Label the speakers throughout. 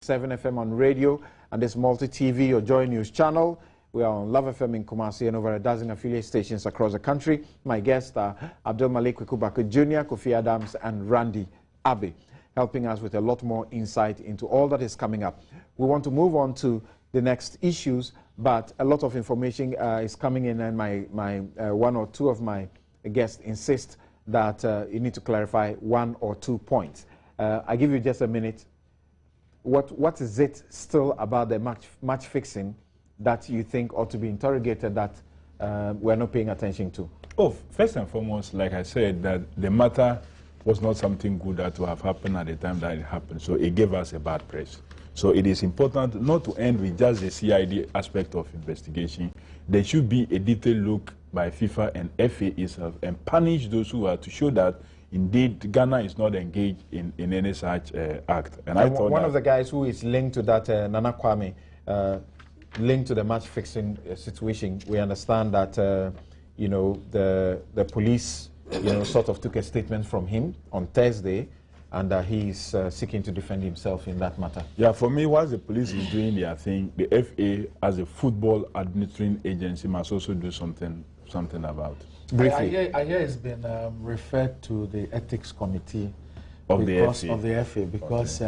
Speaker 1: 7 FM on radio and this multi-TV or JoyNews channel. We are on Love FM in Kumasi and over a dozen affiliate stations across the country. My guests are Abdul Malik Kwekubaka Jr., Kofi Adams, and Randy Abbey, helping us with a lot more insight into all that is coming up. We want to move on to the next issues, but a lot of information is coming in, and my one or two of my guests insist that you need to clarify one or 2 points. I give you just a minute. What is it still about the match fixing that you think ought to be interrogated that we're not paying attention to?
Speaker 2: Oh, first and foremost, like I said, that the matter was not something good that would have happened at the time that it happened. So it gave us a bad press. So it is important not to end with just the CID aspect of investigation. There should be a detailed look by FIFA and FA itself and punish those who are to show that indeed Ghana is not engaged in any such act. And I thought
Speaker 1: one of the guys who is linked to that, Nana Kwame, linked to the match fixing situation, we understand that you know, the police, you know, sort of took a statement from him on Thursday, and he's seeking to defend himself in that matter. Yeah,
Speaker 2: for me, whilst the police is doing their thing, the FA as a football administering agency must also do something about it.
Speaker 3: Briefly. I hear it's been referred to the ethics committee
Speaker 2: of the
Speaker 3: FA because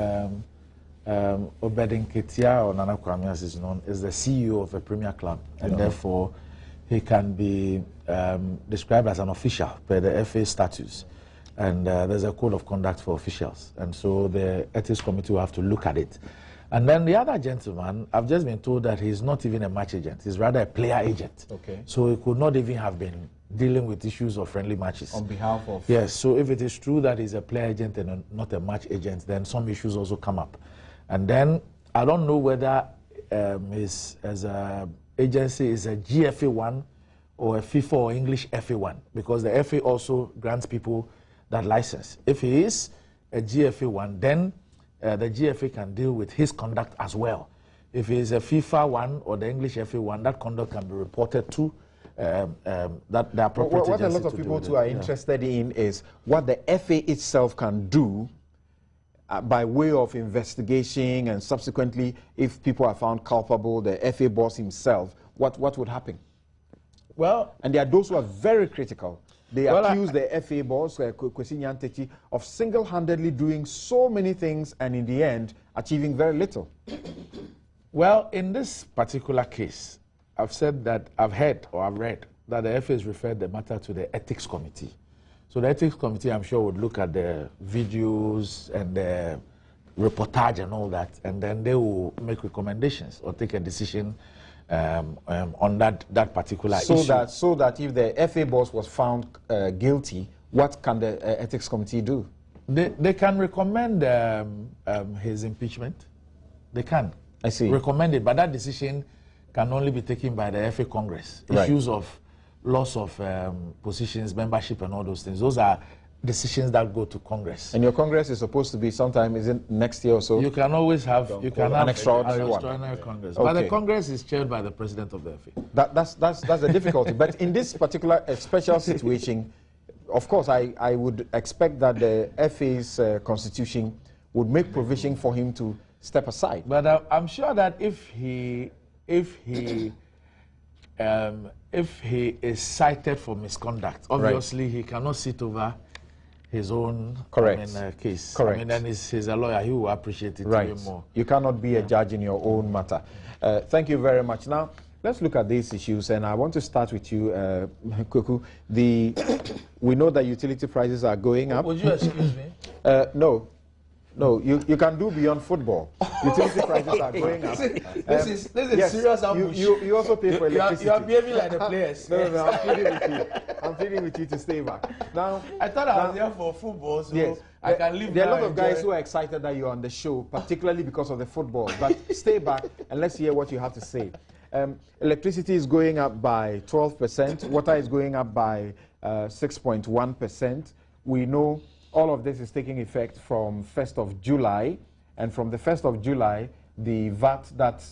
Speaker 3: Obedin Ketia, or Nana Kwame as is known, is the CEO of a premier club, and therefore he can be described as an official per the FA statutes. And there's a code of conduct for officials, and so the ethics committee will have to look at it. And then the other gentleman, I've just been told that he's not even a match agent, he's rather a player agent.
Speaker 1: Okay.
Speaker 3: So he could not even have been dealing with issues of friendly matches.
Speaker 1: On behalf of...
Speaker 3: Yes, so if it is true that he's a player agent and not a match agent, then some issues also come up. And then I don't know whether his agency is a GFA1 or a FIFA or English FA1, because the FA also grants people that license. If he is a GFA1, then the GFA can deal with his conduct as well. If he is a FIFA 1 or the English FA1, that conduct can be reported to that the appropriate
Speaker 1: what a lot of people too are interested in is what the FA itself can do by way of investigation, and subsequently, if people are found culpable, the FA boss himself, what would happen?
Speaker 3: Well,
Speaker 1: and there are those who are very critical. They accuse the FA boss, Kwesi Nyantakyi, of single-handedly doing so many things and in the end achieving very little.
Speaker 3: Well, in this particular case, I've said that I've heard or I've read that the FA has referred the matter to the ethics committee. So the ethics committee, I'm sure, would look at the videos and the reportage and all that, and then they will make recommendations or take a decision on that particular issue.
Speaker 1: So that if the FA boss was found guilty, what can the ethics committee do?
Speaker 3: They can recommend his impeachment. They can.
Speaker 1: I see.
Speaker 3: Recommend it, but that decision can only be taken by the FA Congress.
Speaker 1: Right.
Speaker 3: Issues of loss of positions, membership, and all those things. Those are decisions that go to Congress.
Speaker 1: And your Congress is supposed to be sometime, is it next year or so?
Speaker 3: You can always have
Speaker 1: an extraordinary
Speaker 3: Congress.
Speaker 1: Okay.
Speaker 3: But the Congress is chaired by the President of the FA.
Speaker 1: That's the difficulty. But in this particular special situation, of course, I would expect that the FA's constitution would make provision for him to step aside.
Speaker 3: But I'm sure that if he is cited for misconduct, obviously he cannot sit over his own case.
Speaker 1: Correct.
Speaker 3: I mean, then he's a lawyer, he will appreciate it even more.
Speaker 1: You cannot be a judge in your own matter. Thank you very much. Now, let's look at these issues, and I want to start with you, Kweku. We know that utility prices are going up.
Speaker 3: Would you excuse me?
Speaker 1: No, you can do beyond football. Utility prices are going up.
Speaker 3: This is serious ambush.
Speaker 1: You also pay for electricity.
Speaker 3: You are behaving like the players.
Speaker 1: No, I'm pleading with you. I'm pleading with you to stay back. Now,
Speaker 3: I thought I was here for football, so
Speaker 1: yes,
Speaker 3: I can leave.
Speaker 1: There are a lot of guys who are excited that you're on the show, particularly because of the football. But stay back and let's hear what you have to say. Electricity is going up by 12%. Water is going up by 6.1%. We know all of this is taking effect from 1st of July, and from the 1st of July, the VAT that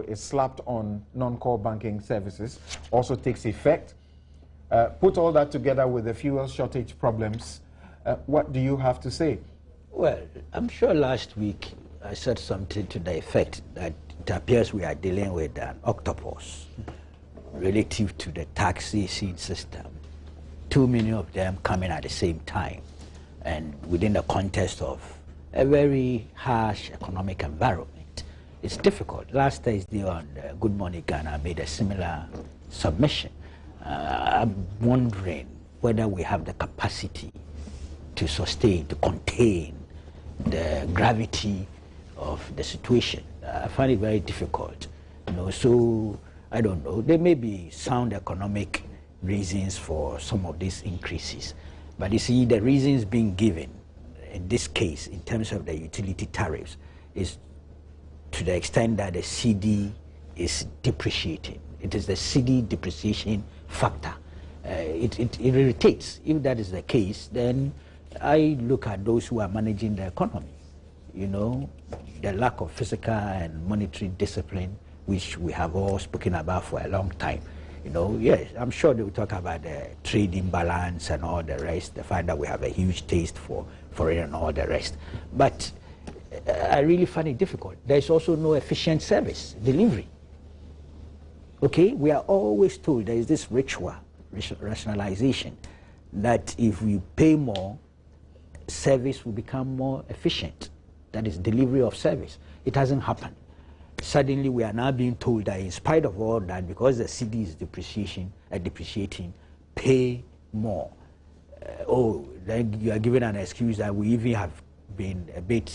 Speaker 1: is slapped on non-core banking services also takes effect. Put all that together with the fuel shortage problems. What do you have to say?
Speaker 4: Well, I'm sure last week I said something to the effect that it appears we are dealing with an octopus relative to the taxation system. Too many of them coming at the same time, and within the context of a very harsh economic environment. It's difficult. Last Thursday on Good Morning Ghana, I made a similar submission. I'm wondering whether we have the capacity to sustain, to contain the gravity of the situation. I find it very difficult. So I don't know. There may be sound economic reasons for some of these increases, but you see, the reasons being given in this case, in terms of the utility tariffs, is to the extent that the CD is depreciating. It is the CD depreciation factor. It irritates. If that is the case, then I look at those who are managing the economy. The lack of physical and monetary discipline, which we have all spoken about for a long time. Yes, I'm sure they will talk about the trade imbalance and all the rest, the fact that we have a huge taste for it and all the rest. But I really find it difficult. There's also no efficient service delivery. Okay, we are always told there is this rationalization that if we pay more, service will become more efficient. That is delivery of service. It hasn't happened. Suddenly we are now being told that in spite of all that, because the CD is depreciating, pay more. Then you are given an excuse that we even have been a bit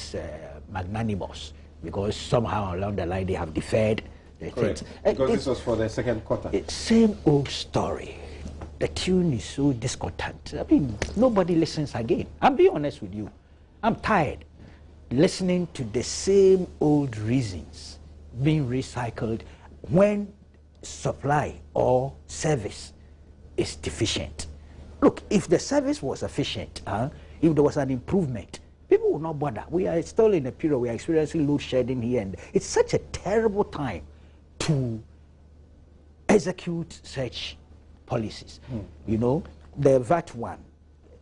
Speaker 4: magnanimous, because somehow along the line they have deferred the things.
Speaker 1: Because this was for the second quarter.
Speaker 4: It's same old story. The tune is so discordant. I mean, nobody listens again. I'm being honest with you. I'm tired listening to the same old reasons being recycled when supply or service is deficient. Look, if the service was efficient, if there was an improvement, people would not bother. We are still in a period, we are experiencing load shedding here, and it's such a terrible time to execute such policies. The VAT one,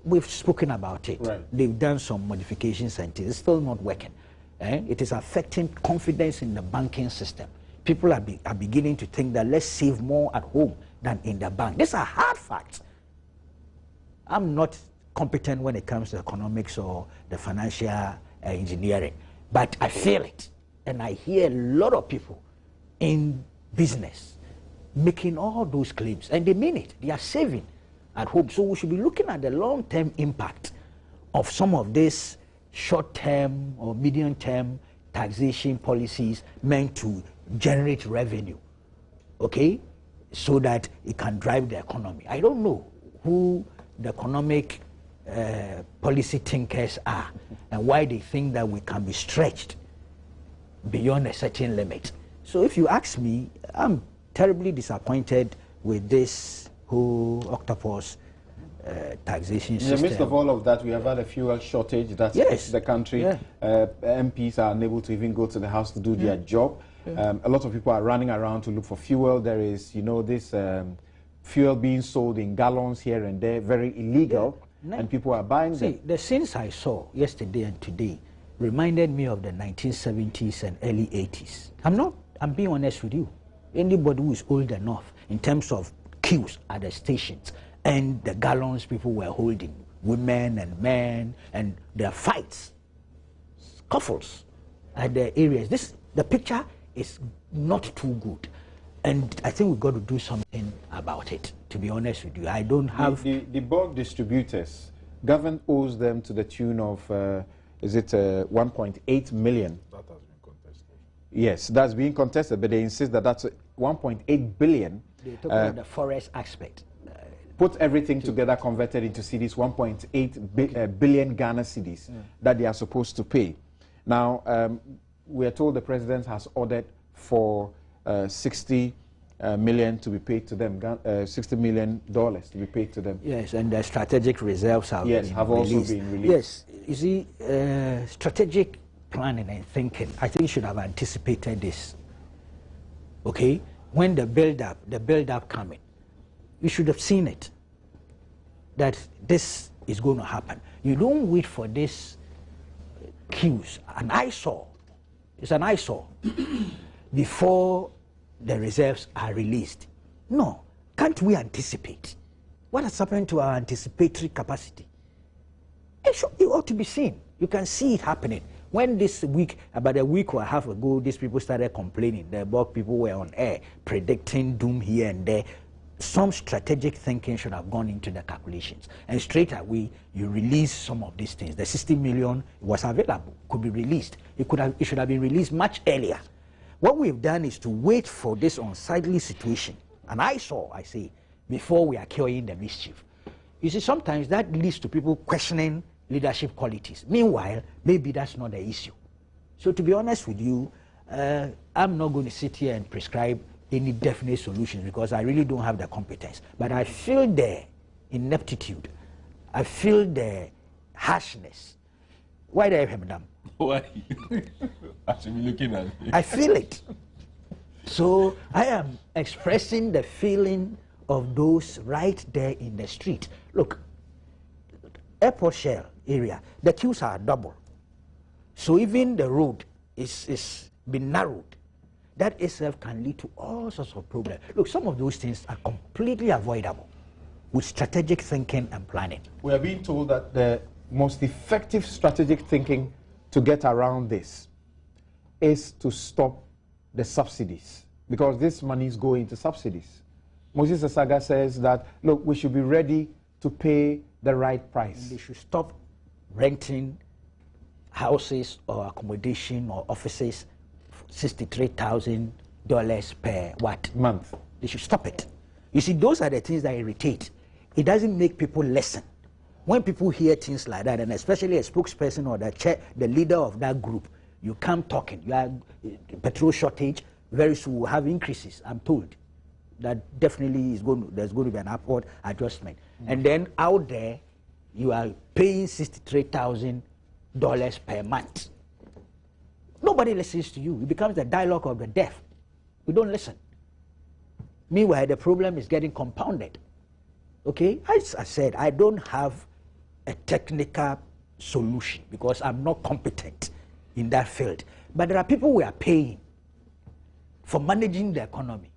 Speaker 4: we've spoken about it.
Speaker 1: Right.
Speaker 4: They've done some modifications and it's still not working. It is affecting confidence in the banking system. People are beginning to think that let's save more at home than in the bank. These are hard facts. I'm not competent when it comes to economics or the financial engineering, but I feel it. And I hear a lot of people in business making all those claims, and they mean it. They are saving at home. So we should be looking at the long-term impact of some of these short-term or medium-term taxation policies meant to generate revenue, okay, so that it can drive the economy. I don't know who the economic policy thinkers are and why they think that we can be stretched beyond a certain limit. So if you ask me, I'm terribly disappointed with this whole octopus taxation system.
Speaker 1: In the midst of all of that, we have had a fuel shortage that's hit the country.
Speaker 4: Yeah.
Speaker 1: MPs are unable to even go to the house to do their job. A lot of people are running around to look for fuel. There is, this fuel being sold in gallons here and there, very illegal, and people are buying them.
Speaker 4: See, the scenes I saw yesterday and today reminded me of the 1970s and early 80s. I'm being honest with you. Anybody who is old enough in terms of queues at the stations and the gallons people were holding, women and men, and their fights, scuffles at the areas. The picture is not too good. And I think we've got to do something about it, to be honest with you. I don't have...
Speaker 1: The bulk distributors, government owes them to the tune of, 1.8 million?
Speaker 2: That has been contested.
Speaker 1: Yes, that's being contested, but they insist that that's 1.8 billion.
Speaker 4: They talk about the forest aspect.
Speaker 1: Put everything together, converted into cedis, 1.8 billion Ghana cedis that they are supposed to pay. Now, we are told the president has ordered for 60 million to be paid to them, $60 million to be paid to them.
Speaker 4: Yes, and the strategic reserves have
Speaker 1: also been released.
Speaker 4: Yes, you see, strategic planning and thinking, I think should have anticipated this. Okay, when the build-up coming, you should have seen it, that this is going to happen. You don't wait for this queues, and I saw It's an eyesore before the reserves are released. No, can't we anticipate? What has happened to our anticipatory capacity? It ought to be seen. You can see it happening. When this week, about a week or a half ago, these people started complaining, the Borg people were on air, predicting doom here and there. Some strategic thinking should have gone into the calculations. And straight away, you release some of these things. The 60 million was available, could be released. It should have been released much earlier. What we've done is to wait for this unsightly situation. And I say, before we are curing the mischief. You see, sometimes that leads to people questioning leadership qualities. Meanwhile, maybe that's not the issue. So to be honest with you, I'm not going to sit here and prescribe any definite solutions because I really don't have the competence. But I feel the ineptitude. I feel the harshness. Why do I have them?
Speaker 2: Why? I should be looking at you.
Speaker 4: I feel it. So I am expressing the feeling of those right there in the street. Look, airport shell area, the queues are double. So even the road is been narrowed. That itself can lead to all sorts of problems. Look, some of those things are completely avoidable with strategic thinking and planning.
Speaker 1: We are being told that the most effective strategic thinking to get around this is to stop the subsidies, because this money is going to subsidies. Moses Asaga says that, look, we should be ready to pay the right price.
Speaker 4: And they should stop renting houses or accommodation or offices for $63,000 per what?
Speaker 1: Month.
Speaker 4: They should stop it. You see, those are the things that irritate. It doesn't make people listen. When people hear things like that, and especially a spokesperson or the leader of that group, you come talking. You have petrol shortage, very soon we'll have increases, I'm told. That definitely there's going to be an upward adjustment. And then out there, you are paying $63,000 per month. Nobody listens to you. It becomes the dialogue of the deaf. We don't listen. Meanwhile, the problem is getting compounded. Okay? As I said, I don't have a technical solution because I'm not competent in that field. But there are people we are paying for managing the economy,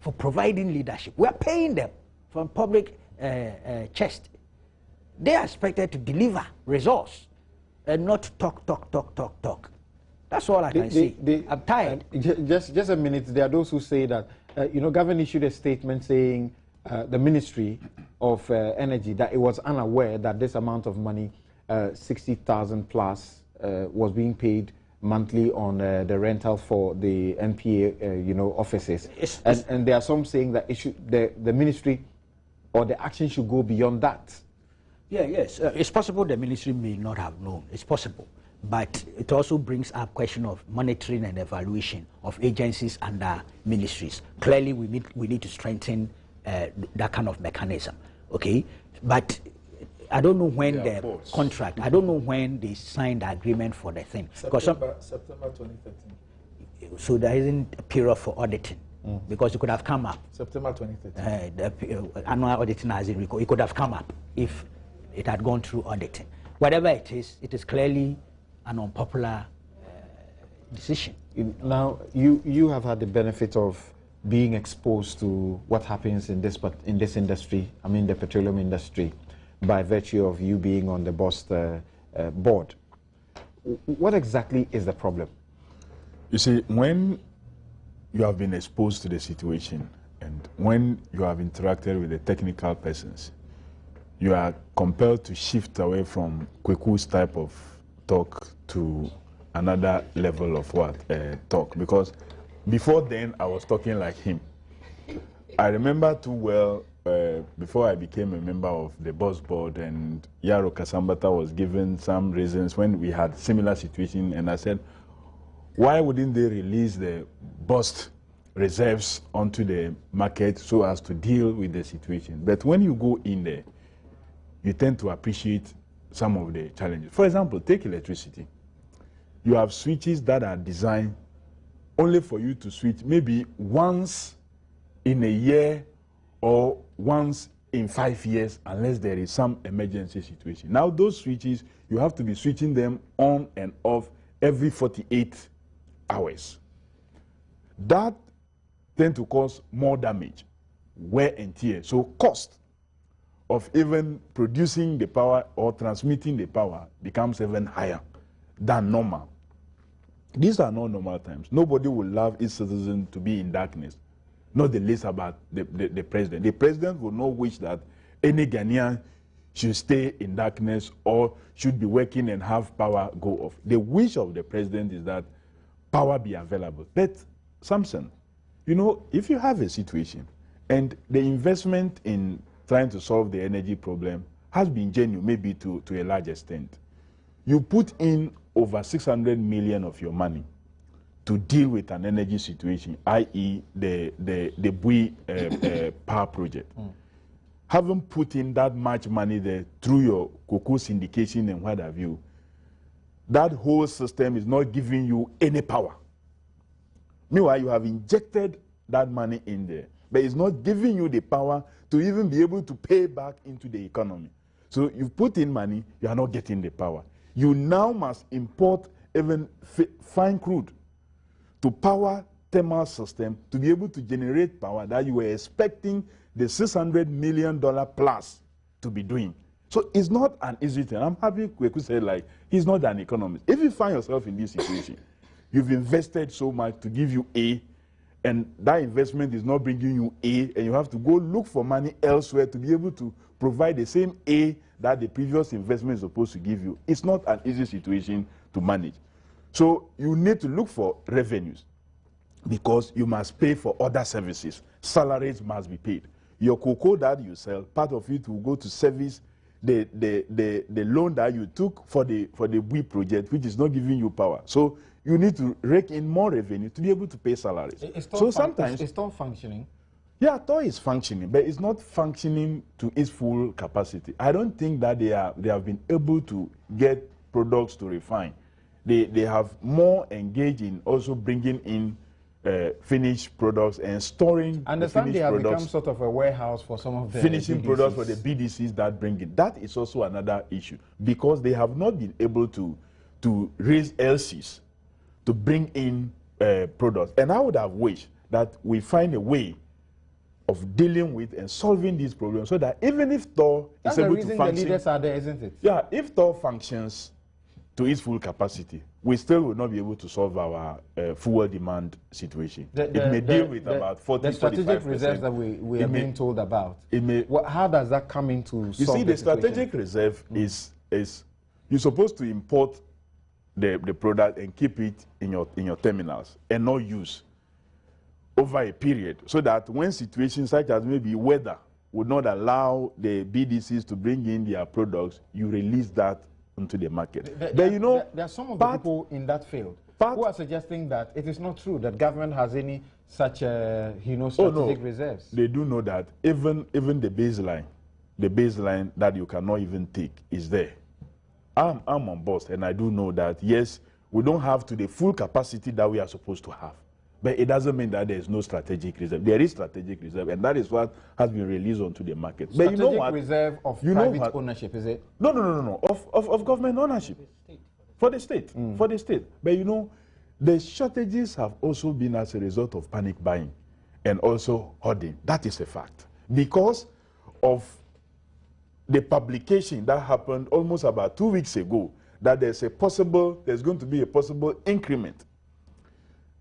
Speaker 4: for providing leadership. We are paying them from public chest. They are expected to deliver results and not talk. That's all I can say. I'm tired.
Speaker 1: Just a minute. There are those who say that, government issued a statement saying the Ministry of Energy that it was unaware that this amount of money, 60,000 plus, was being paid monthly on the rental for the NPA, offices. And there are some saying that the ministry or the action should go beyond that.
Speaker 4: Yes. It's possible the ministry may not have known. It's possible. But it also brings up question of monitoring and evaluation of agencies under ministries. Clearly, we need to strengthen that kind of mechanism. Okay? But I don't know when the contract, I don't know when they signed the agreement for the thing.
Speaker 3: September 2013.
Speaker 4: So there isn't a period for auditing. Because it could have come up.
Speaker 3: September 2013.
Speaker 4: The annual auditing as it could have come up if it had gone through auditing. Whatever it is clearly an unpopular decision.
Speaker 1: Now, you have had the benefit of being exposed to what happens in this industry, I mean the petroleum industry, by virtue of you being on the BOST board. What exactly is the problem?
Speaker 2: You see, when you have been exposed to the situation and when you have interacted with the technical persons, you are compelled to shift away from Kweku's type of talk to another level of talk. Because before then, I was talking like him. I remember too well, before I became a member of the BOST board and Yaro Kasambata was given some reasons when we had similar situation, and I said, why wouldn't they release the BOST reserves onto the market so as to deal with the situation? But when you go in there, you tend to appreciate some of the challenges. For example, take electricity. You have switches that are designed only for you to switch maybe once in a year or once in 5 years unless there is some emergency situation. Now those switches, you have to be switching them on and off every 48 hours. That tend to cause more damage, wear and tear. So cost of even producing the power or transmitting the power becomes even higher than normal. These are not normal times. Nobody will love its citizen to be in darkness, not the least about the president. The president will not wish that any Ghanaian should stay in darkness or should be working and have power go off. The wish of the president is that power be available. But Samson, you know, if you have a situation and the investment in trying to solve the energy problem has been genuine, maybe to a large extent, you put in over 600 million of your money to deal with an energy situation, i.e. the Bui power project. Having put in that much money there through your cocoa syndication and what have you, that whole system is not giving you any power. Meanwhile, you have injected that money in there, but it's not giving you the power to even be able to pay back into the economy. So you've put in money, you are not getting the power. You now must import even fine crude to power thermal system to be able to generate power that you were expecting the $600 million plus to be doing. So it's not an easy thing. I'm happy Kweku said, like, he's not an economist. If you find yourself in this situation, you've invested so much to give you A, and that investment is not bringing you A, and you have to go look for money elsewhere to be able to provide the same A that the previous investment is supposed to give you. It's not an easy situation to manage. So you need to look for revenues because you must pay for other services. Salaries must be paid. Your cocoa that you sell, part of it will go to service the loan that you took for the Bui project, which is not giving you power. So you need to rake in more revenue to be able to pay salaries. So sometimes
Speaker 1: it's not functioning.
Speaker 2: Yeah, TOR is functioning, but it's not functioning to its full capacity. I don't think that they have been able to get products to refine. They have more engaged in also bringing in finished products and storing.
Speaker 1: I understand they have
Speaker 2: products,
Speaker 1: become sort of a warehouse for some of the
Speaker 2: finishing
Speaker 1: BDCs.
Speaker 2: products for the BDCs that bring it. That is also another issue because they have not been able to raise LCs to bring in products. And I would have wished that we find a way of dealing with and solving these problems so that even if TOR is able to function... That's the reason the
Speaker 1: leaders are there, isn't it?
Speaker 2: Yeah, if TOR functions to its full capacity, we still will not be able to solve our fuel demand situation. It may deal with about 40, 45%.
Speaker 1: The strategic reserves that we are being told about, how does that come into solve?
Speaker 2: You see, the strategic reserve is you're supposed to import the product and keep it in your terminals and not use over a period, so that when situations such as maybe weather would not allow the BDCs to bring in their products, you release that into the market.
Speaker 1: There are some of the people in that field who are suggesting that it is not true that government has any such strategic reserves.
Speaker 2: They do know that even the baseline that you cannot even take is there. I'm on board, and I do know that yes, we don't have to the full capacity that we are supposed to have. But it doesn't mean that there is no strategic reserve. There is strategic reserve, and that is what has been released onto the market.
Speaker 1: Strategic but you know what? Reserve of private ownership, is it?
Speaker 2: No. Of government ownership. For the state. For the state. But you know, the shortages have also been as a result of panic buying and also hoarding. That is a fact. Because of the publication that happened almost about 2 weeks ago, that there's going to be a possible increment.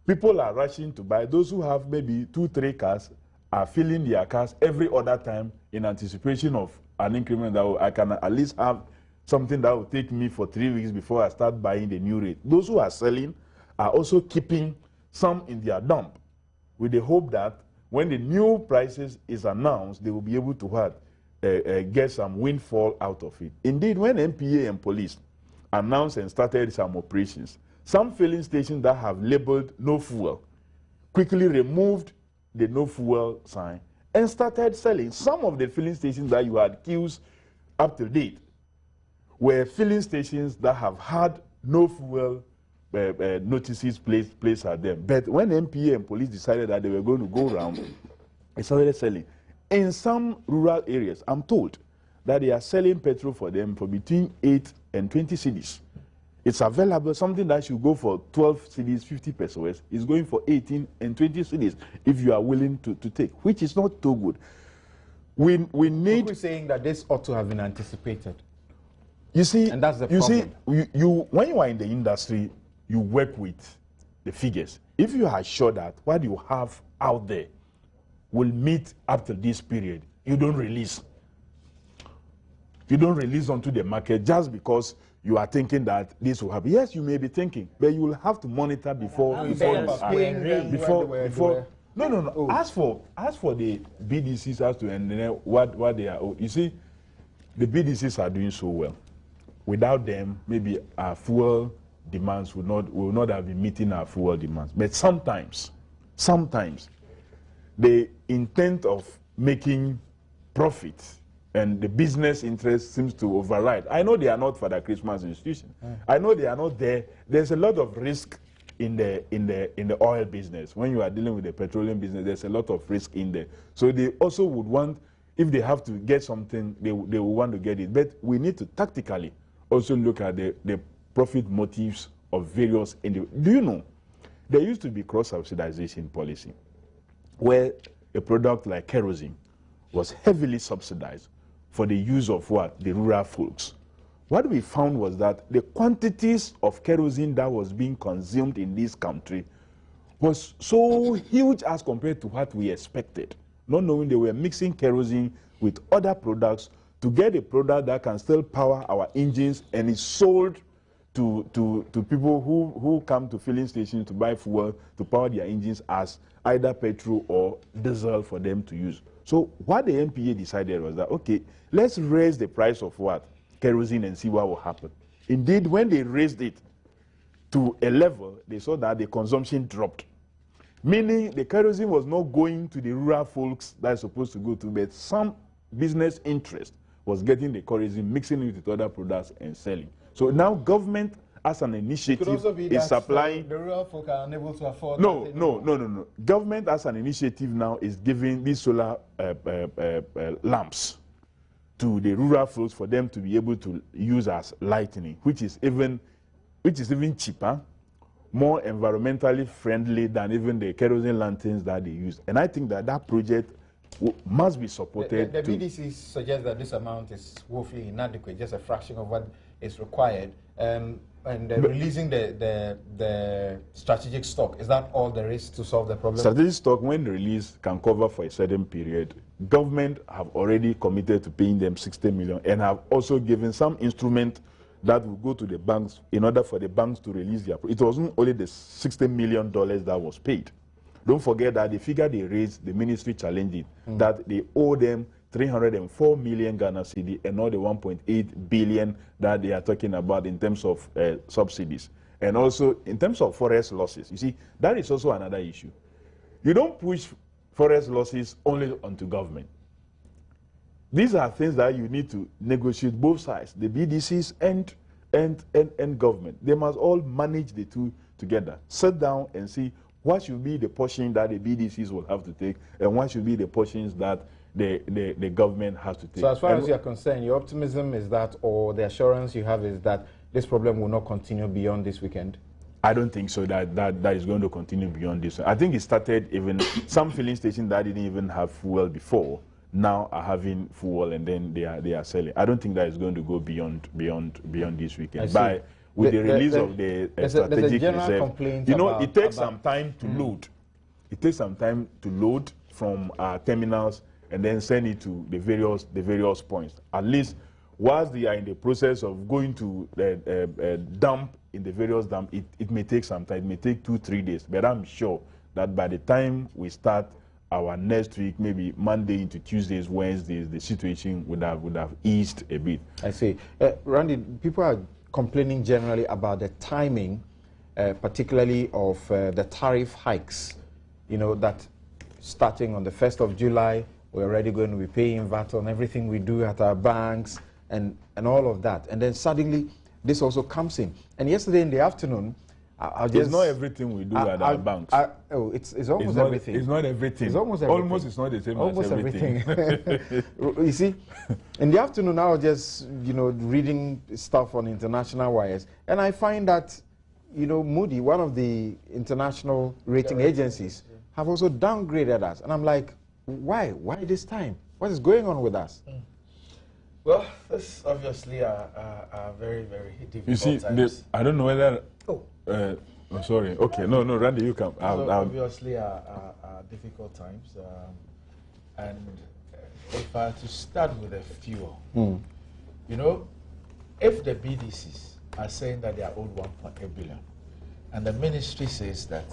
Speaker 2: People are rushing to buy. Those who have maybe 2-3 cars are filling their cars every other time in anticipation of an increment that I can at least have something that will take me for 3 weeks before I start buying the new rate. Those who are selling are also keeping some in their dump with the hope that when the new prices is announced, they will be able to get some windfall out of it. Indeed, when MPA and police announced and started some operations, some filling stations that have labeled no fuel quickly removed the no fuel sign and started selling. Some of the filling stations that you had queues up to date were filling stations that have had no fuel notices placed at them. But when MPA and police decided that they were going to go around, they started selling. In some rural areas, I'm told that they are selling petrol for them for between 8 and 20 cedis. It's available. Something that should go for 12 cedis, 50 pesos is going for 18 and 20 cedis if you are willing to take, which is not too good. We need.
Speaker 1: We're saying that this ought to have been anticipated.
Speaker 2: You see,
Speaker 1: and that's the
Speaker 2: you
Speaker 1: problem.
Speaker 2: See, you when you are in the industry, you work with the figures. If you are sure that what you have out there will meet up to this period, you don't release. You don't release onto the market just because you are thinking that this will happen. Yes, you may be thinking, but you will have to monitor before
Speaker 1: No.
Speaker 2: As for the BDCs as to and then what they are. You see, the BDCs are doing so well. Without them, maybe our fuel demands will not have been meeting our fuel demands. But sometimes, the intent of making profit and the business interest seems to override. I know they are not for the Christmas institution. I know they are not there. There's a lot of risk in the oil business. When you are dealing with the petroleum business, there's a lot of risk in there. So they also would want, if they have to get something, they will want to get it. But we need to tactically also look at the profit motives of various individuals. Do you know, there used to be cross-subsidization policy where a product like kerosene was heavily subsidized for the use of what? The rural folks. What we found was that the quantities of kerosene that was being consumed in this country was so huge as compared to what we expected, not knowing they were mixing kerosene with other products to get a product that can still power our engines and is sold to people who come to filling stations to buy fuel to power their engines as either petrol or diesel for them to use. So what the NPA decided was that, okay, let's raise the price of what? Kerosene and see what will happen. Indeed, when they raised it to a level, they saw that the consumption dropped. Meaning the kerosene was not going to the rural folks that it's supposed to go to, but some business interest was getting the kerosene, mixing it with other products and selling. So now government as an initiative is supplying.
Speaker 1: The rural folk are unable to afford.
Speaker 2: No. Government as an initiative now is giving these solar lamps to the rural folks for them to be able to use as lighting, which is even cheaper, more environmentally friendly than even the kerosene lanterns that they use. And I think that that project must be supported.
Speaker 1: The BDC suggests that this amount is woefully inadequate, just a fraction of what is required. Releasing the strategic stock, is that all there is to solve the problem?
Speaker 2: Strategic stock, when released, can cover for a certain period. Government have already committed to paying them 60 million and have also given some instrument that will go to the banks in order for the banks to release their. It wasn't only the $60 million that was paid. Don't forget that the figure they raised, the ministry challenged it, that they owe them 304 million Ghana cedi and not the 1.8 billion that they are talking about in terms of subsidies. And also in terms of forest losses. You see, that is also another issue. You don't push forest losses only onto government. These are things that you need to negotiate both sides, the BDCs and government. They must all manage the two together. Sit down and see what should be the portion that the BDCs will have to take and what should be the portions that the government has to take.
Speaker 1: So as far as you are concerned, your optimism is that, or the assurance you have is that this problem will not continue beyond this weekend?
Speaker 2: I don't think so that is going to continue beyond this. I think it started even, some filling stations that didn't even have fuel before, now are having fuel and then they are selling. I don't think that is going to go beyond this weekend. With the release of the strategic reserve, you know, it takes some time to load. It takes some time to load from terminals and then send it to the various points. At least, whilst they are in the process of going to the dump in the various dump, it may take some time. It may take 2-3 days. But I'm sure that by the time we start our next week, maybe Monday into Tuesdays, Wednesdays, the situation would have eased a bit.
Speaker 1: I see. Randy, people are complaining generally about the timing, particularly of the tariff hikes. You know, that starting on the 1st of July, we're already going to be paying VAT on everything we do at our banks and all of that. And then suddenly, this also comes in. And yesterday in the afternoon,
Speaker 2: It's not everything we do at our banks.
Speaker 1: It's almost everything.
Speaker 2: It's not everything.
Speaker 1: It's almost everything.
Speaker 2: Almost it's not the same
Speaker 1: almost
Speaker 2: as everything.
Speaker 1: You see, in the afternoon I was just, reading stuff on international wires, and I find that, Moody, one of the international rating agencies, have also downgraded us. And I'm like, why? Why this time? What is going on with us?
Speaker 3: Well, this obviously are very, very difficult
Speaker 2: You see,
Speaker 3: times.
Speaker 2: I don't know whether... sorry. Okay, no, Randy, you come.
Speaker 3: Obviously are difficult times. And if I had to start with the fuel, if the BDCs are saying that they are owed 1.8 billion, and the ministry says that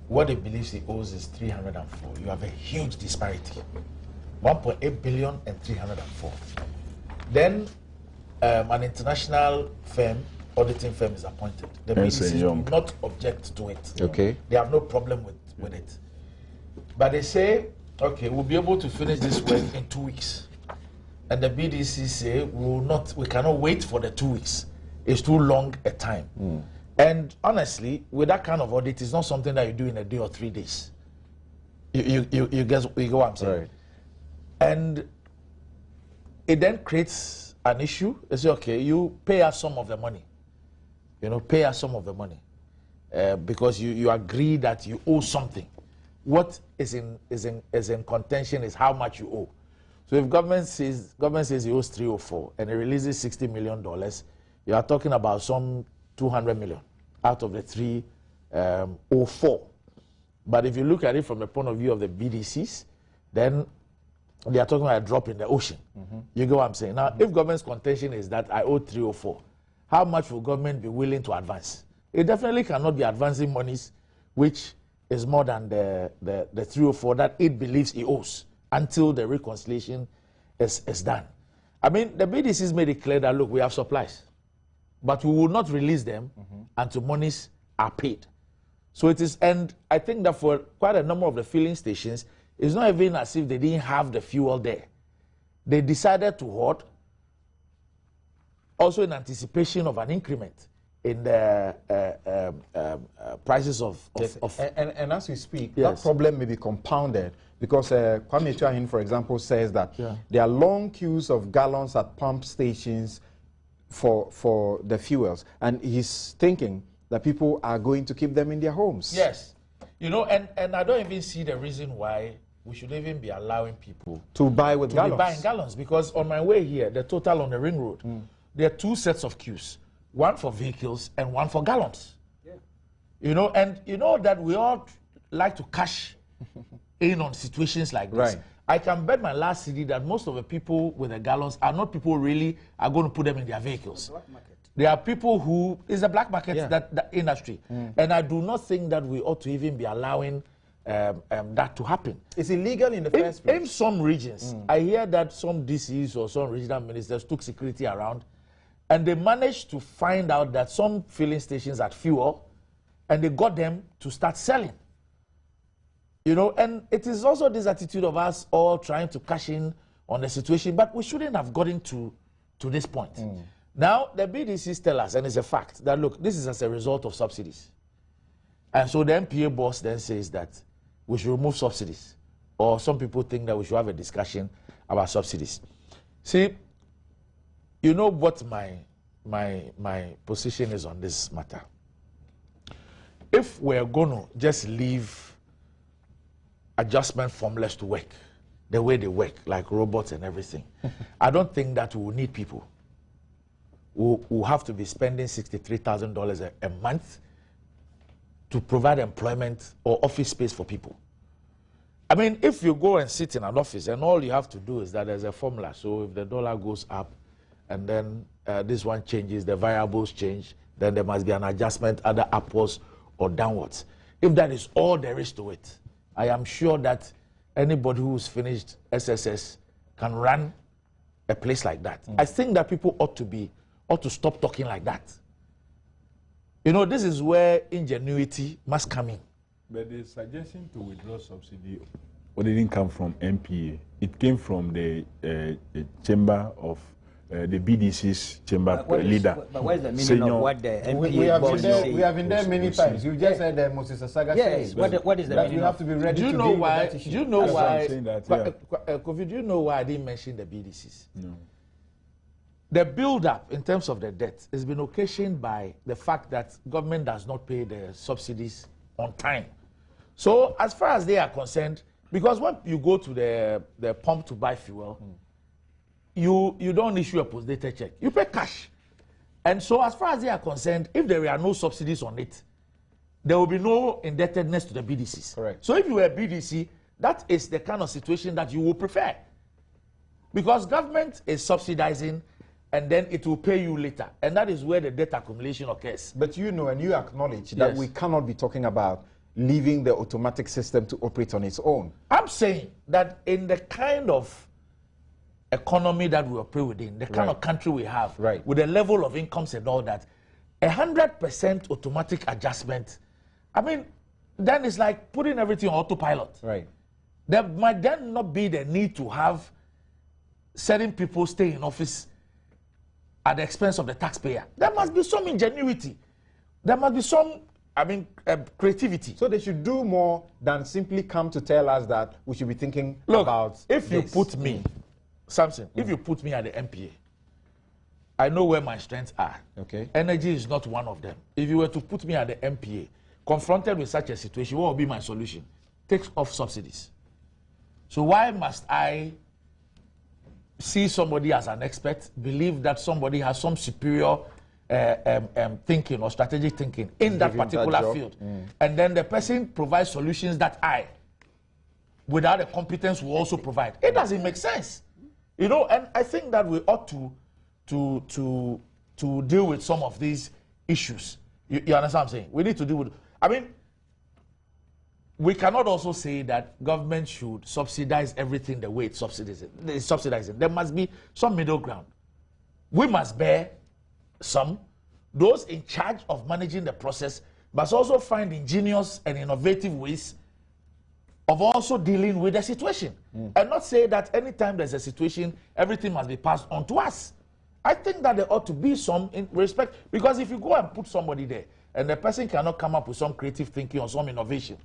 Speaker 3: what it believes it owes is 304, you have a huge disparity. 1.8 billion and 304. Then an international firm, auditing firm, is appointed. The BDCs will not object to it.
Speaker 1: Okay.
Speaker 3: They have no problem with it. But they say, okay, we'll be able to finish this work in 2 weeks. And the BDC say, we cannot wait for the 2 weeks. It's too long a time. And honestly, with that kind of audit, it's not something that you do in a day or 3 days. You get what I'm saying? Right. And it then creates an issue. They say, okay, you pay us some of the money. Pay us some of the money. Because you agree that you owe something. What is in contention is how much you owe. So if government says it owes 304 and it releases $60 million, you are talking about some 200 million out of the 304. But if you look at it from the point of view of the BDCs, then they are talking about a drop in the ocean. You get what I'm saying? Now, if government's contention is that I owe 304, how much will government be willing to advance? It definitely cannot be advancing monies which is more than the 304 that it believes it owes until the reconciliation is done. I mean, the BDCs made it clear that, look, we have supplies, but we will not release them until monies are paid. So it is, and I think that for quite a number of the filling stations, it's not even as if they didn't have the fuel there. They decided to hoard, also in anticipation of an increment in the prices of
Speaker 1: and as we speak,
Speaker 3: yes,
Speaker 1: that problem may be compounded because Kwame Tuahin, for example, says that there are long queues of gallons at pump stations for the fuels, and he's thinking that people are going to keep them in their homes.
Speaker 3: Yes, and I don't even see the reason why we should even be allowing people
Speaker 1: to buy with gallons.
Speaker 3: Be buying gallons, because on my way here, the total on the ring road, there are 2 sets of queues, one for vehicles and one for gallons. Yeah. And that we all like to cash in on situations like this.
Speaker 1: Right.
Speaker 3: I can bet my last CD that most of the people with the gallons are not people really are going to put them in their vehicles. Black market. There are people who, it's a black market, that industry. And I do not think that we ought to even be allowing that to happen.
Speaker 1: It's illegal in the first place.
Speaker 3: In some regions, I hear that some DCs or some regional ministers took security around, and they managed to find out that some filling stations had fuel, and they got them to start selling. And it is also this attitude of us all trying to cash in on the situation, but we shouldn't have gotten to this point. Now, the BDCs tell us, and it's a fact, that look, this is as a result of subsidies. And so the MPA boss then says that we should remove subsidies. Or some people think that we should have a discussion about subsidies. See, you know what my position is on this matter. If we're going to just leave adjustment formulas to work the way they work, like robots and everything, I don't think that we will need people. We'll have to be spending $63,000 a month to provide employment or office space for people. I mean, if you go and sit in an office and all you have to do is that there's a formula. So if the dollar goes up and then this one changes, the variables change, then there must be an adjustment either upwards or downwards. If that is all there is to it, I am sure that anybody who's finished SSS can run a place like that. I think that people ought to stop talking like that. This is where ingenuity must come in.
Speaker 2: But the suggestion to withdraw subsidy didn't come from MPA. It came from the Chamber of the BDC's chamber leader.
Speaker 4: But what is the meaning of what the MPA boss is saying?
Speaker 1: We have been there many times. You just said that Moses Asaga
Speaker 4: says. What is the meaning?
Speaker 1: We have to be ready.
Speaker 3: Do you
Speaker 1: to
Speaker 3: know
Speaker 1: deal
Speaker 3: why?
Speaker 1: with that issue.
Speaker 3: Do you know why?
Speaker 2: Kofi,
Speaker 3: Do you know why I didn't mention the BDCs?
Speaker 2: No.
Speaker 3: The build-up in terms of the debt has been occasioned by the fact that government does not pay the subsidies on time. So as far as they are concerned, because when you go to the pump to buy fuel, you don't issue a post-dated check. You pay cash. And so as far as they are concerned, if there are no subsidies on it, there will be no indebtedness to the BDCs.
Speaker 1: Correct.
Speaker 3: So if you were a BDC, that is the kind of situation that you will prefer. Because government is subsidizing and then it will pay you later. And that is where the debt accumulation occurs.
Speaker 1: But you know and you acknowledge that we cannot be talking about leaving the automatic system to operate on its own.
Speaker 3: I'm saying that in the kind of economy that we operate within, the kind of country we have, with the level of incomes and all that, 100% automatic adjustment, I mean, then it's like putting everything on autopilot.
Speaker 1: Right.
Speaker 3: There might then not be the need to have certain people stay in office at the expense of the taxpayer. There must be some ingenuity. There must be some, creativity.
Speaker 1: So they should do more than simply come to tell us that we should be thinking about
Speaker 3: if you put me, Samson, if you put me at the MPA, I know where my strengths are.
Speaker 1: Okay.
Speaker 3: Energy is not one of them. If you were to put me at the MPA, confronted with such a situation, what would be my solution? Take off subsidies. So why must I see somebody as an expert, believe that somebody has some superior thinking or strategic thinking in that particular field, and then the person provides solutions that I, without the competence, will also provide? It doesn't make sense, you know. And I think that we ought to deal with some of these issues. You understand what I'm saying? We need to deal with. We cannot also say that government should subsidize everything the way it's subsidizing. There must be some middle ground. We must bear some. Those in charge of managing the process must also find ingenious and innovative ways of also dealing with the situation. And not say that anytime there's a situation, everything must be passed on to us. I think that there ought to be some respect, because if you go and put somebody there and the person cannot come up with some creative thinking or some innovation,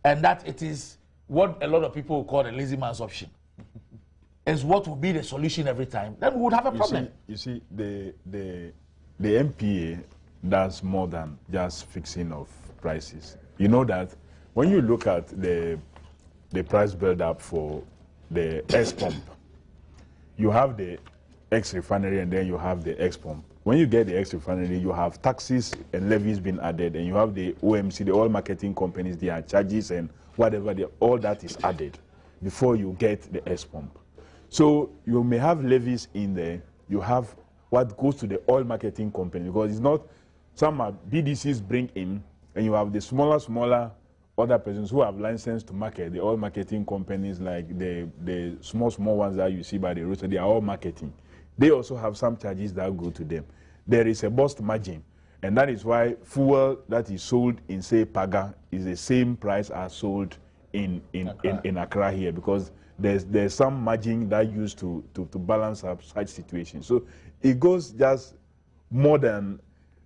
Speaker 3: and that it is what a lot of people will call the lazy man's option, is what will be the solution every time, then we would have a problem.
Speaker 2: You see, the MPA does more than just fixing of prices. You know that when you look at the price build-up for the S-pump, you have the ex-refinery and then you have the X-pump. When you get the ex-refinery, you have taxes and levies being added, and you have the OMC, the oil marketing companies, their charges and whatever, all that is added before you get the S-pump. So you may have levies in there, you have what goes to the oil marketing company, because it's not, some BDCs bring in, and you have the smaller other persons who have license to market, the oil marketing companies, like the small ones that you see by the roadside, they are all marketing. They also have some charges that go to them. There is a bust margin, and that is why fuel that is sold in, say, Paga is the same price as sold in Accra here, because there's some margin that used to balance up such situations. So it goes just more than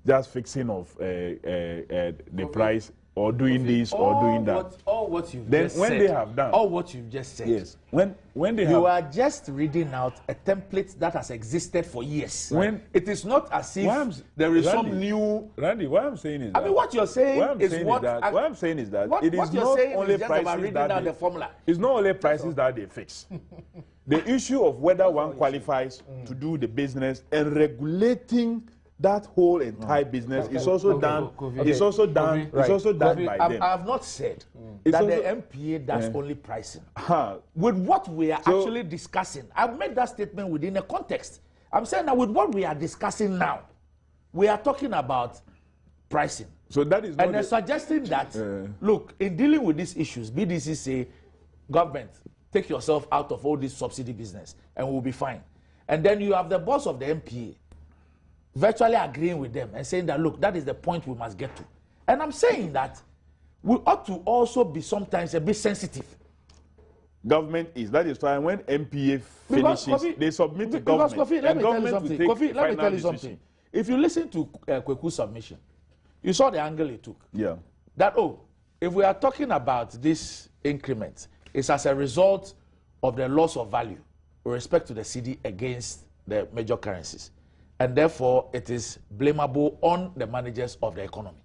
Speaker 2: just fixing of the price, or doing this or doing that.
Speaker 3: All what you've
Speaker 2: then
Speaker 3: just
Speaker 2: when
Speaker 3: said,
Speaker 2: they have done,
Speaker 3: all what you've just said,
Speaker 2: yes, when they
Speaker 3: you
Speaker 2: have,
Speaker 3: are just reading out a template that has existed for years.
Speaker 2: When
Speaker 3: it is not as if there is some new.
Speaker 2: Randy, what I'm saying is,
Speaker 3: I mean, what you're saying is what
Speaker 2: I'm saying is that
Speaker 3: what,
Speaker 2: it is
Speaker 3: what you're
Speaker 2: not
Speaker 3: saying
Speaker 2: only
Speaker 3: is just about
Speaker 2: prices
Speaker 3: reading
Speaker 2: that
Speaker 3: out the formula.
Speaker 2: It's not only prices that they fix. The issue of whether one qualifies to do the business and regulating that whole entire business is also done. It's also done. It's also done by them.
Speaker 3: I have not said that the MPA does only pricing. With what we are actually discussing, I've made that statement within a context. I'm saying that with what we are discussing now, we are talking about pricing.
Speaker 2: So that is not,
Speaker 3: and they're suggesting that, look, in dealing with these issues, BDC say, government, take yourself out of all this subsidy business and we'll be fine. And then you have the boss of the MPA virtually agreeing with them and saying that, look, that is the point we must get to. And I'm saying that we ought to also be sometimes a bit sensitive
Speaker 2: Government is. That is why when MPA finishes, they submit to government.
Speaker 3: Because Kofi, let me tell you something. Kofi, let me tell you
Speaker 2: decision.
Speaker 3: something. If you listen to Kweku's submission, you saw the angle he took.
Speaker 2: Yeah.
Speaker 3: That, if we are talking about this increment, it's as a result of the loss of value with respect to the cedi against the major currencies. And therefore, it is blamable on the managers of the economy.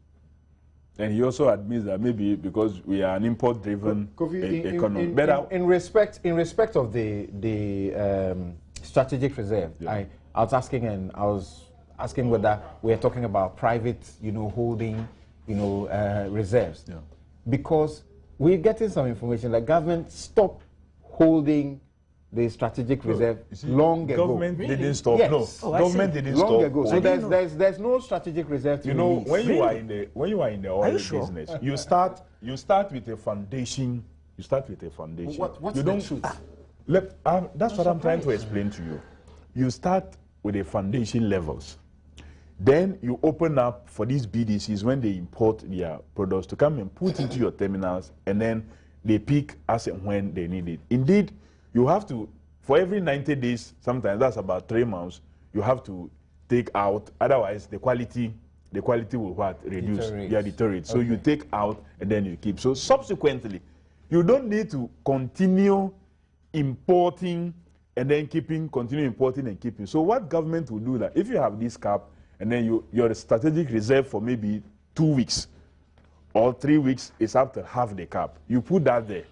Speaker 2: And he also admits that maybe because we are an import-driven economy.
Speaker 1: In respect of the strategic reserve,
Speaker 2: yeah.
Speaker 1: I was asking whether we are talking about private, holding, reserves,
Speaker 2: yeah.
Speaker 1: Because we're getting some information that government stopped holding the strategic reserve long ago.
Speaker 2: Government didn't stop.
Speaker 1: Yes.
Speaker 2: No, government didn't
Speaker 1: long
Speaker 2: stop.
Speaker 1: ago. So there's no strategic reserve to release.
Speaker 2: When you are in the oil business, you start with a foundation. You start with a foundation.
Speaker 1: What's
Speaker 2: you
Speaker 1: the
Speaker 2: don't,
Speaker 1: truth?
Speaker 2: That's what I'm trying to explain to you. You start with the foundation levels. Then you open up for these BDCs when they import their products to come and put into your terminals, and then they pick as and when they need it. Indeed, you have to, for every 90 days, sometimes that's about 3 months, you have to take out, otherwise the quality will what? Reduce. Deteriorate. So you take out and then you keep. So subsequently, you don't need to continue importing and then continue importing and keeping. So what government will do that if you have this cap and then your strategic reserve for maybe 2 weeks or 3 weeks is up to half the cap. You put that there.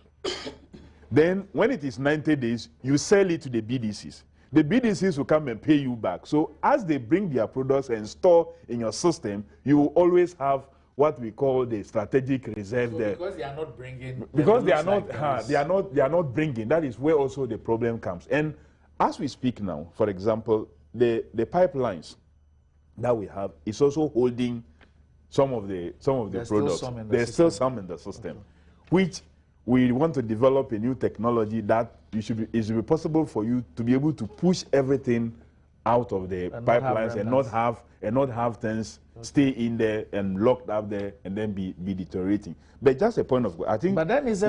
Speaker 2: Then when it is 90 days, you sell it to the BDCs. The BDCs will come and pay you back. So as they bring their products and store in your system, you will always have what we call the strategic reserve there.
Speaker 3: Because they are not bringing.
Speaker 2: Because they are not bringing. That is where also the problem comes. And as we speak now, for example, the pipelines that we have is also holding some of the products. There's still some in the system, which we want to develop a new technology that it should be possible for you to be able to push everything out of the pipelines and not have things stay in there and locked up there and then be deteriorating. But just a point of, I think.
Speaker 3: But then it's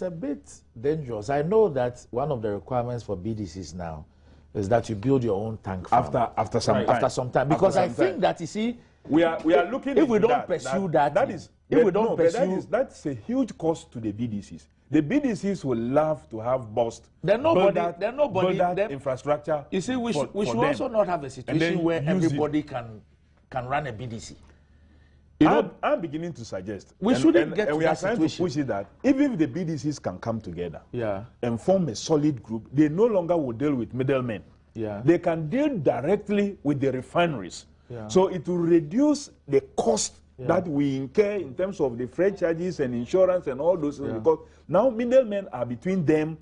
Speaker 3: a bit dangerous. I know that one of the requirements for BDCs now is that you build your own tank farm
Speaker 2: after some time.
Speaker 3: Because I think that, you see,
Speaker 2: we are looking. If we don't pursue that's a huge cost to the BDCs. The BDCs will love to have bust.
Speaker 3: Then nobody
Speaker 2: infrastructure.
Speaker 3: You see, we should also not have a situation where everybody can run a BDC.
Speaker 2: I'm beginning to suggest
Speaker 3: we shouldn't get to
Speaker 2: we
Speaker 3: that
Speaker 2: are trying
Speaker 3: situation.
Speaker 2: to push it that even if the BDCs can come together and form a solid group, they no longer will deal with middlemen. They can deal directly with the refineries. So it will reduce the cost that we incur in terms of the freight charges and insurance and all those things, because now middlemen are between them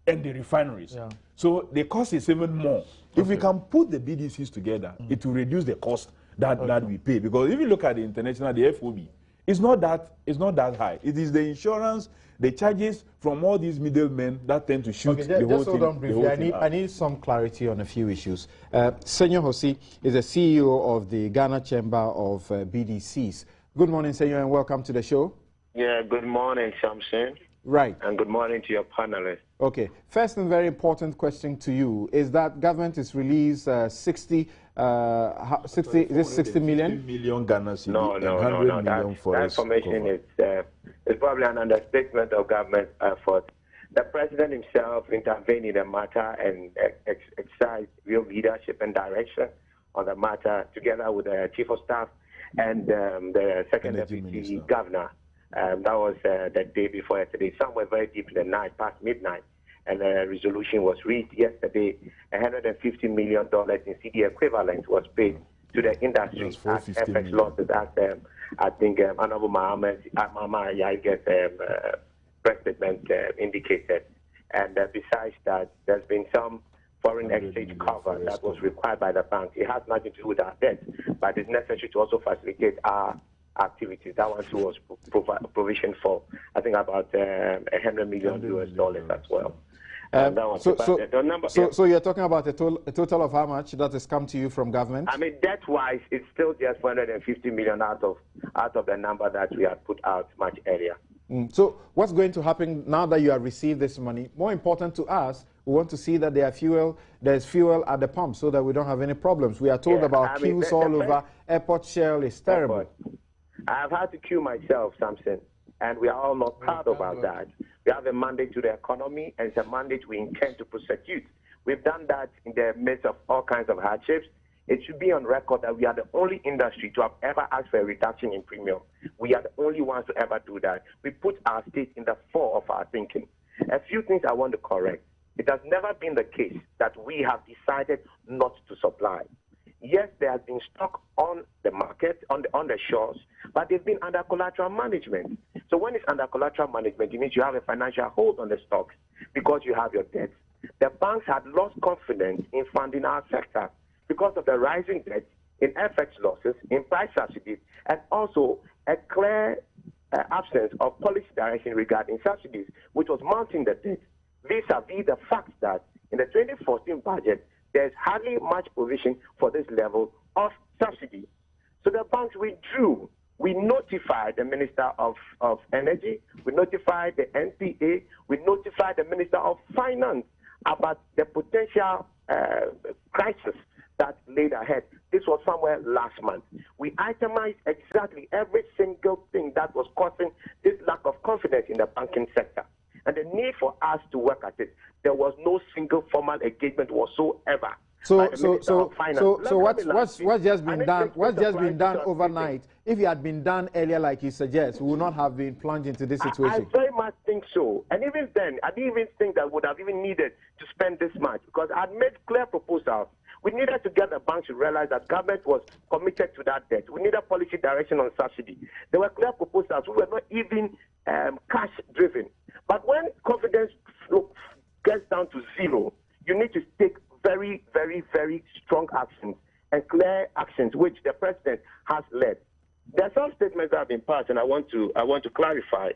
Speaker 2: and the refineries. So the cost is even more. If we can put the BDCs together, it will reduce the cost that we pay. Because if you look at the international, the FOB, it's not that high. It is the insurance, the charges from all these middlemen that tend to shoot the whole
Speaker 1: just hold on briefly. I need some clarity on a few issues. Senyor Hosi is the CEO of the Ghana Chamber of BDCs. Good morning, Senyor, and welcome to the show.
Speaker 5: Yeah, good morning, Samson.
Speaker 1: Right.
Speaker 5: And good morning to your panelists.
Speaker 1: Okay. First and very important question to you is that government is released 60 million?
Speaker 2: 60 million Ghana cedi and 100 million for
Speaker 5: that information is probably an understatement of government effort. The president himself intervened in the matter and exercised real leadership and direction on the matter, together with the chief of staff and the second deputy governor. That was the day before yesterday. Some were very deep in the night, past midnight, and the resolution was reached yesterday. $150 million in cedi equivalent was paid to the industry as FX losses, as I think Honorable Mama Yaige's press statement indicated. And besides that, there's been some foreign exchange cover that was required by the bank. It has nothing to do with our debt, but it's necessary to also facilitate our activities. That one too was provision for, I think, about $100 million as well.
Speaker 1: So you're talking about a total of how much that has come to you from government?
Speaker 5: I mean, debt-wise, it's still just $150 million out of the number that we had put out much earlier.
Speaker 1: So what's going to happen now that you have received this money? More important to us, we want to see that there's fuel at the pump so that we don't have any problems. We are told about queues all over. Airport shell is terrible.
Speaker 5: I've had to queue myself, Samson, and we are all not proud about that. We have a mandate to the economy, and it's a mandate we intend to prosecute. We've done that in the midst of all kinds of hardships. It should be on record that we are the only industry to have ever asked for a reduction in premium. We are the only ones to ever do that. We put our state in the fore of our thinking. A few things I want to correct. It has never been the case that we have decided not to supply. Yes, there has been stock on the market, on the shores, but they've been under collateral management. So when it's under collateral management, it means you have a financial hold on the stocks because you have your debts. The banks had lost confidence in funding our sector because of the rising debt, in FX losses, in price subsidies, and also a clear absence of policy direction regarding subsidies, which was mounting the debt, vis-a-vis the fact that in the 2014 budget, there's hardly much provision for this level of subsidy. So the banks withdrew. We notified the Minister of Energy, we notified the NPA, we notified the Minister of Finance about the potential crisis that laid ahead. This was somewhere last month. We itemized exactly every single thing that was causing this lack of confidence in the banking sector and the need for us to work at it. There was no single formal engagement whatsoever.
Speaker 1: So what's just been done overnight? If it had been done earlier, like you suggest, we would not have been plunged into this situation.
Speaker 5: I very much think so. And even then, I didn't even think that would have even needed to spend this much because I had made clear proposals. We needed to get the banks to realize that government was committed to that debt. We needed policy direction on subsidy. There were clear proposals. We were not even cash-driven. But when confidence gets down to zero, you need to take very, very, very strong actions and clear actions, which the president has led. There are some statements that have been passed, and I want to clarify.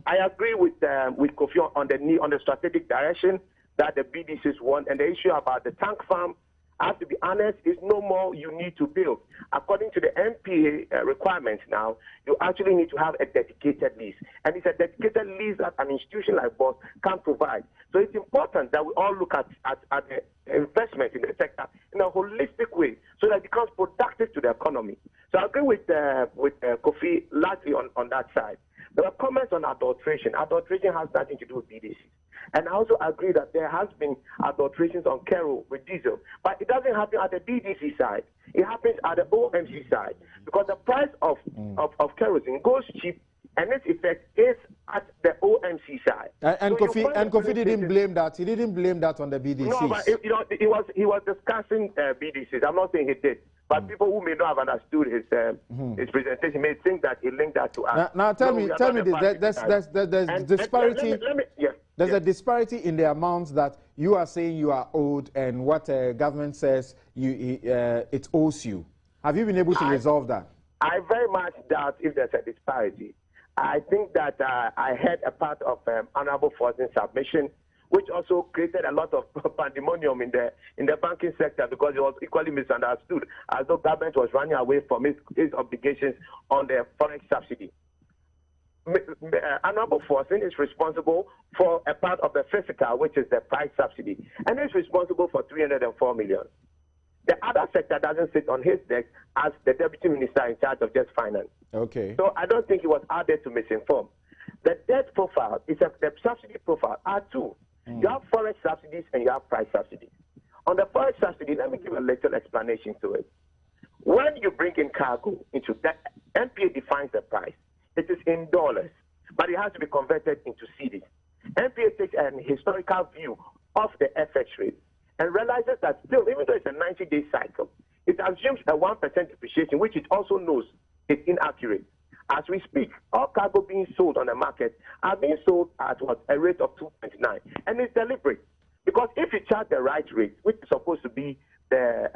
Speaker 5: I agree with Kofi on the strategic direction that the BDCs want, and the issue about the tank farm. I have to be honest, it's no more you need to build. According to the NPA requirements now, you actually need to have a dedicated lease. And it's a dedicated lease that an institution like BOS can provide. So it's important that we all look at the investment in the sector in a holistic way so that it becomes productive to the economy. So I agree with Kofi largely on that side. There were comments on adulteration. Adulteration has nothing to do with BDCs. And I also agree that there has been adulterations on kerosene with diesel. But it doesn't happen at the BDC side. It happens at the OMC side. Because the price of kerosene goes cheap, and its effect is at the OMC side.
Speaker 1: And so Kofi didn't blame that. He didn't blame that on the BDCs.
Speaker 5: No, but he was discussing BDCs. I'm not saying he did. But people who may not have understood his presentation may think that he linked that to us.
Speaker 1: Now tell me this. There's disparity. There's a disparity in the amounts that you are saying you are owed and what government says it owes you. Have you been able to resolve that?
Speaker 5: I very much doubt if there's a disparity. I think that I heard a part of Honorable Forson's submission, which also created a lot of pandemonium in the banking sector because it was equally misunderstood, as though government was running away from its obligations on the forex subsidy. Honorable Forson is responsible for a part of the physical, which is the price subsidy, and is responsible for 304 million. The other sector doesn't sit on his desk as the deputy minister in charge of just finance.
Speaker 1: Okay.
Speaker 5: So I don't think he was out there to misinform. The debt profile the subsidy profile are two. You have forex subsidies and you have price subsidies. On the forex subsidy, let me give a little explanation to it. When you bring in cargo into that, NPA defines the price. It is in dollars, but it has to be converted into cedis. NPA takes an historical view of the FX rate and realizes that still, even though it's a 90-day cycle, it assumes a 1% depreciation, which it also knows is inaccurate. As we speak, all cargo being sold on the market are being sold at a rate of 2.9, and it's deliberate. Because if you charge the right rate, which is supposed to be a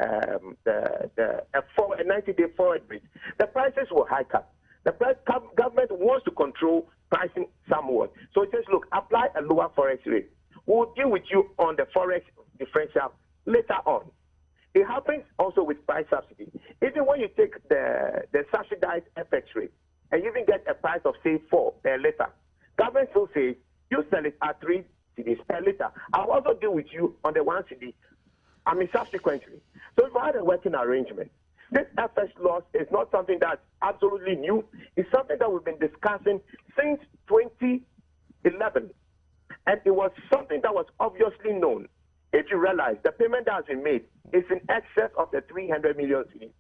Speaker 5: 90-day forward rate, the prices will hike up. The government wants to control pricing somewhat. So it says, look, apply a lower forex rate. We'll deal with you on the forex differential later on. It happens also with price subsidy. Even when you take the subsidized FX rate and you even get a price of, say, 4 per liter, Government still says you sell it at 3 cedis per liter. I'll also deal with you on the 1 cedi. I mean, subsequently. So if I had a working arrangement, this FS loss is not something that's absolutely new. It's something that we've been discussing since 2011. And it was something that was obviously known. If you realize the payment that has been made is in excess of the 300 million cedis.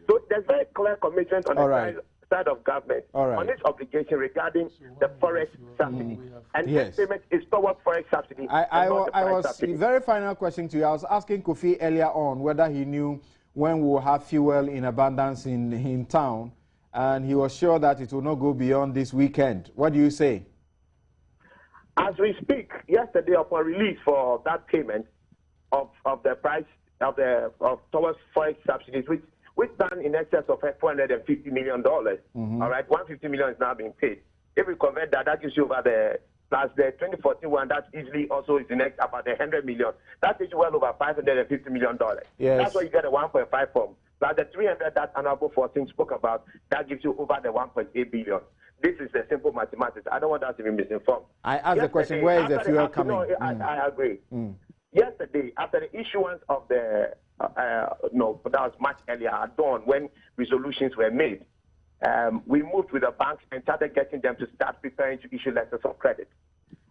Speaker 5: So there's very clear commitment on the side of government on its obligation regarding the forest subsidy. And this payment is towards forest subsidy.
Speaker 1: I was very final question to you. I was asking Kofi earlier on whether he knew when we will have fuel in abundance in town, and he was sure that it will not go beyond this weekend. What do you say?
Speaker 5: As we speak, yesterday upon release for that payment of the price of towards forest subsidies, which stand in excess of $450 million. All right, 150 million is now being paid. If we convert that, that gives you over the plus the 2014 one. That easily also is in about 100 million. That is well over $550 million.
Speaker 1: Yes.
Speaker 5: That's why you get a 1.5 from. Plus the 300 that Honorable 14 spoke about, that gives you over the 1.8 billion. This is the simple mathematics. I don't want us to be misinformed.
Speaker 1: I asked the question, where is the fuel coming?
Speaker 5: No, I agree. Yesterday, after the issuance of the, that was much earlier at dawn when resolutions were made, we moved with the banks and started getting them to start preparing to issue letters of credit.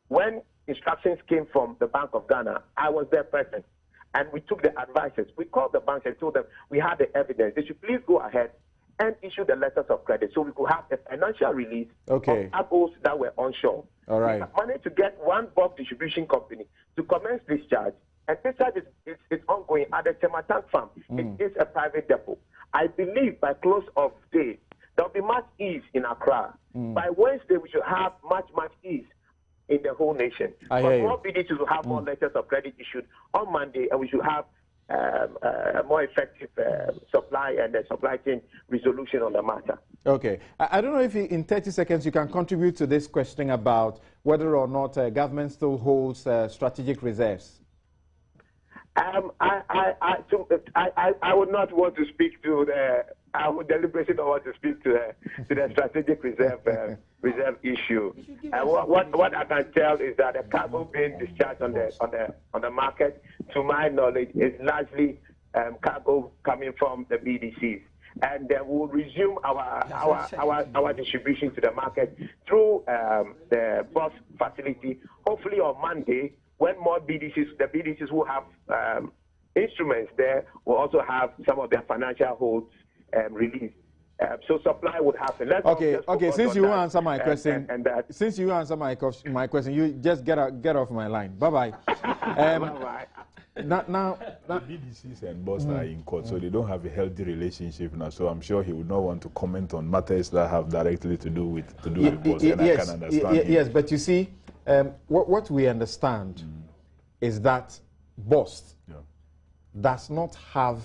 Speaker 5: When instructions came from the Bank of Ghana, I was there present, and we took the advices. We called the banks and told them we had the evidence. They should please go ahead and issue the letters of credit so we could have a financial release of apples that were onshore.
Speaker 1: All right.
Speaker 5: We managed to get one bulk distribution company to commence discharge, and discharge is ongoing at the Tematang farm. It is a private depot. I believe by close of day, there will be much ease in Accra. By Wednesday, we should have much ease in the whole nation. But more BDCs will have more letters of credit issued on Monday, and we should have a more effective supply and supply chain resolution on the matter.
Speaker 1: Okay. I don't know if in 30 seconds you can contribute to this question about whether or not government still holds strategic reserves.
Speaker 5: I would not want to speak to the. I would deliberately not want to speak to the strategic reserve issue. What I can tell is that the cargo being discharged on the market, to my knowledge, is largely cargo coming from the BDCs, and we'll resume our distribution to the market through the bus facility. Hopefully on Monday, when more BDCs, the BDCs who have instruments there, will also have some of their financial holds released. So supply would happen.
Speaker 1: Okay. Since you answer my question, my question, you just get off my line. Bye-bye. Now,
Speaker 2: the BDCs and boss are in court, so they don't have a healthy relationship now. So I'm sure he would not want to comment on matters that have directly to do with boss. And I can understand.
Speaker 1: Yes, but you see, what we understand is that boss does not have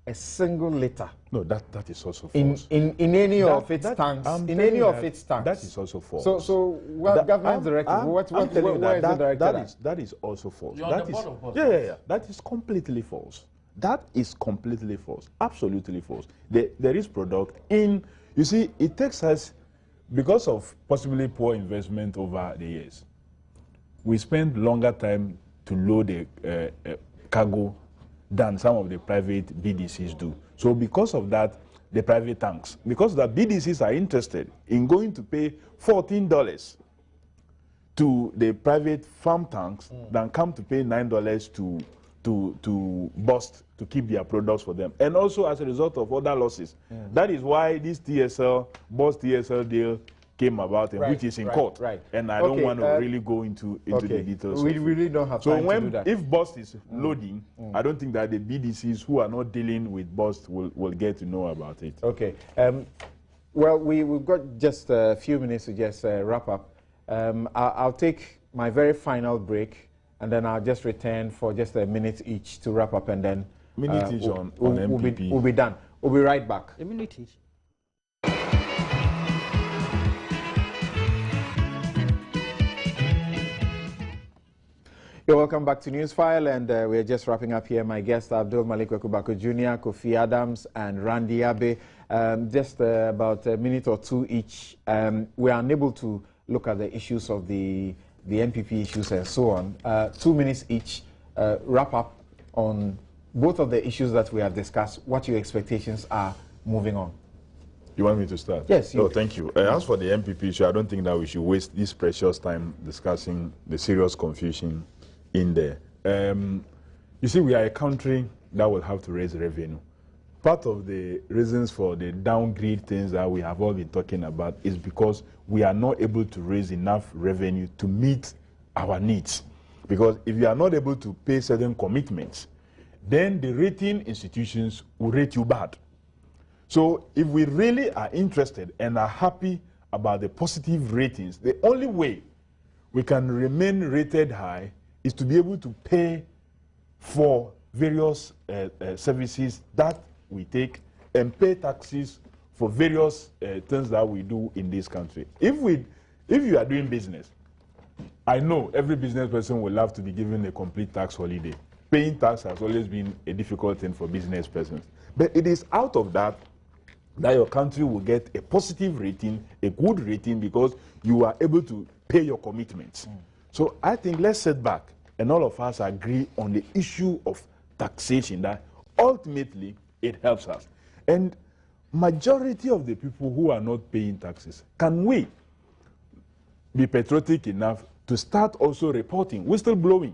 Speaker 1: a single liter.
Speaker 2: No, that is also false.
Speaker 1: In any of its tanks. In any of its tanks.
Speaker 2: That is also false.
Speaker 1: So what government directive? Where is the directive?
Speaker 2: That is also false. That is completely false. That is completely false. Absolutely false. There is product in. You see, it takes us, because of possibly poor investment over the years, we spend longer time to load the cargo than some of the private BDCs do. So because of that, the private tanks, because the BDCs are interested in going to pay $14 to the private farm tanks than come to pay $9 to bust to keep their products for them. And also as a result of other losses. That is why this bust TSL deal came about, and which is in court. And I don't want to really go into the details.
Speaker 1: We really don't have time to do that.
Speaker 2: If bust is loading, I don't think that the BDCs who are not dealing with bust will get to know about it.
Speaker 1: Okay. Well, we've got just a few minutes to just wrap up. I'll take my very final break, and then I'll just return for just a minute each to wrap up, and then
Speaker 2: minute each on MPP.
Speaker 1: We'll be done. We'll be right back.
Speaker 4: A minute each.
Speaker 1: You're welcome back to Newsfile, and we're just wrapping up here. My guests are Abdul Malik Kwekubako Jr., Kofi Adams, and Randy Abe. Just about a minute or two each. We are unable to look at the issues of the NPP issues and so on. 2 minutes each, wrap up on both of the issues that we have discussed, what your expectations are moving on.
Speaker 2: You want me to start?
Speaker 1: Yes.
Speaker 2: Oh, thank you. As for the MPP issue, I don't think that we should waste this precious time discussing the serious confusion in there. You see, we are a country that will have to raise revenue. Part of the reasons for the downgrade things that we have all been talking about is because we are not able to raise enough revenue to meet our needs. Because if you are not able to pay certain commitments, then the rating institutions will rate you bad. So if we really are interested and are happy about the positive ratings, the only way we can remain rated high is to be able to pay for various services that we take and pay taxes for various things that we do in this country. If you are doing business, I know every business person will love to be given a complete tax holiday. Paying tax has always been a difficult thing for business persons. But it is out of that your country will get a positive rating, a good rating, because you are able to pay your commitments. So I think let's sit back and all of us agree on the issue of taxation, that ultimately it helps us. And majority of the people who are not paying taxes, can we be patriotic enough to start also reporting, whistleblowing?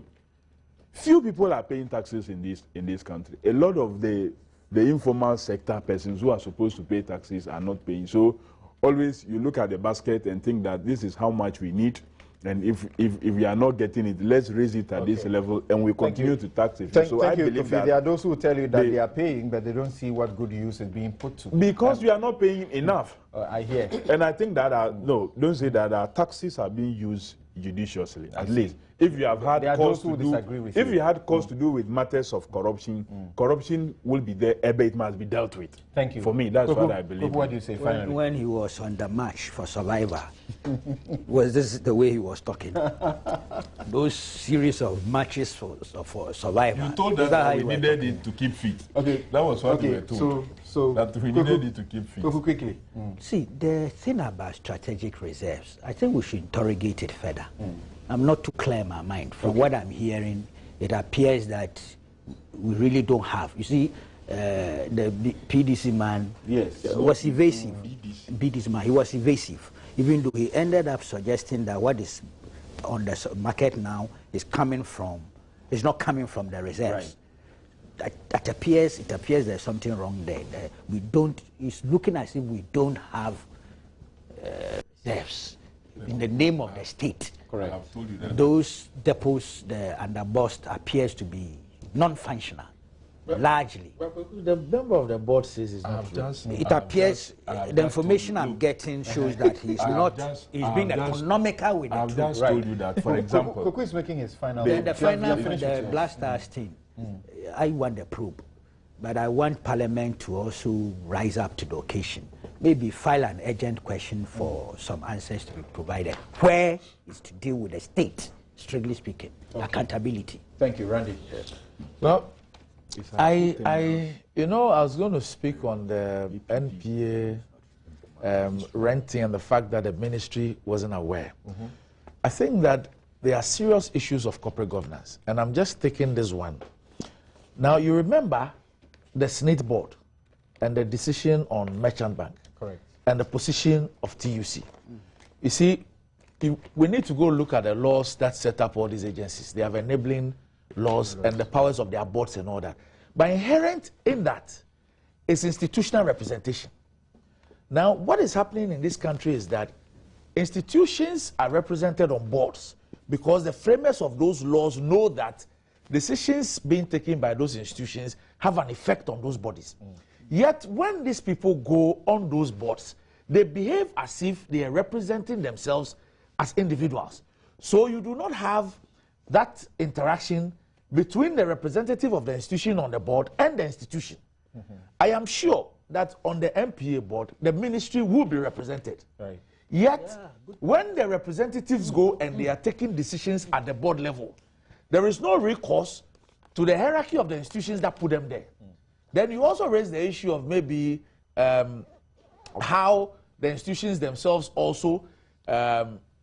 Speaker 2: Few people are paying taxes in this country. A lot of the informal sector persons who are supposed to pay taxes are not paying. So always you look at the basket and think that this is how much we need, and if we are not getting it, let's raise it at this level, and we continue to tax it. So I believe that
Speaker 1: there are those who will tell you that they are paying, but they don't see what good use is being put to.
Speaker 2: Because we are not paying enough.
Speaker 1: I hear.
Speaker 2: And I think that no, don't say that our taxes are being used judiciously. At least if you have had cause to do, if you had cause to do with matters of corruption, corruption will be there, but it must be dealt with.
Speaker 1: Thank you.
Speaker 2: For me, that's what I believe.
Speaker 1: What do you say finally?
Speaker 4: When he was on the march for survivor, was this the way he was talking? Those series of marches for survivor.
Speaker 2: You told us that we needed it to keep fit.
Speaker 1: Okay,
Speaker 2: that was what we were told.
Speaker 1: So
Speaker 2: that we needed it to keep fit.
Speaker 1: Go quickly.
Speaker 4: See, the thing about strategic reserves, I think we should interrogate it further. I'm not too clear in my mind. From what I'm hearing, it appears that we really don't have. You see, the PDC man was evasive. PDC man, he was evasive, even though he ended up suggesting that what is on the market now is not coming from the reserves. Right. It appears there's something wrong there. It's looking as if we don't have reserves in the name of the state.
Speaker 1: Correct.
Speaker 2: I've told you that.
Speaker 4: Those depots under bust appears to be non-functional, largely.
Speaker 3: The member of the board says it's not true.
Speaker 4: It appears the information I'm getting shows that he's being economical with the
Speaker 2: I've
Speaker 4: truth.
Speaker 2: just told you that, for example.
Speaker 1: Koko is making his final.
Speaker 4: The blasters thing, I want the probe, but I want Parliament to also rise up to the occasion. Maybe file an urgent question for some answers to be provided. Where is to deal with the state, strictly speaking, accountability.
Speaker 1: Thank you, Randy.
Speaker 3: Well, I was going to speak on the NPA renting and the fact that the ministry wasn't aware. I think that there are serious issues of corporate governance, and I'm just taking this one. Now, you remember the Senate board and the decision on Merchant Bank.
Speaker 1: Correct.
Speaker 3: And the position of TUC. You see, we need to go look at the laws that set up all these agencies. They have enabling laws and the powers of their boards and all that. But inherent in that is institutional representation. Now, what is happening in this country is that institutions are represented on boards because the framers of those laws know that decisions being taken by those institutions have an effect on those bodies. Yet, when these people go on those boards, they behave as if they are representing themselves as individuals. So you do not have that interaction between the representative of the institution on the board and the institution. I am sure that on the MPA board, the ministry will be represented.
Speaker 1: Right.
Speaker 3: Yet, when the representatives go and they are taking decisions at the board level, there is no recourse to the hierarchy of the institutions that put them there. Then you also raise the issue of maybe how the institutions themselves also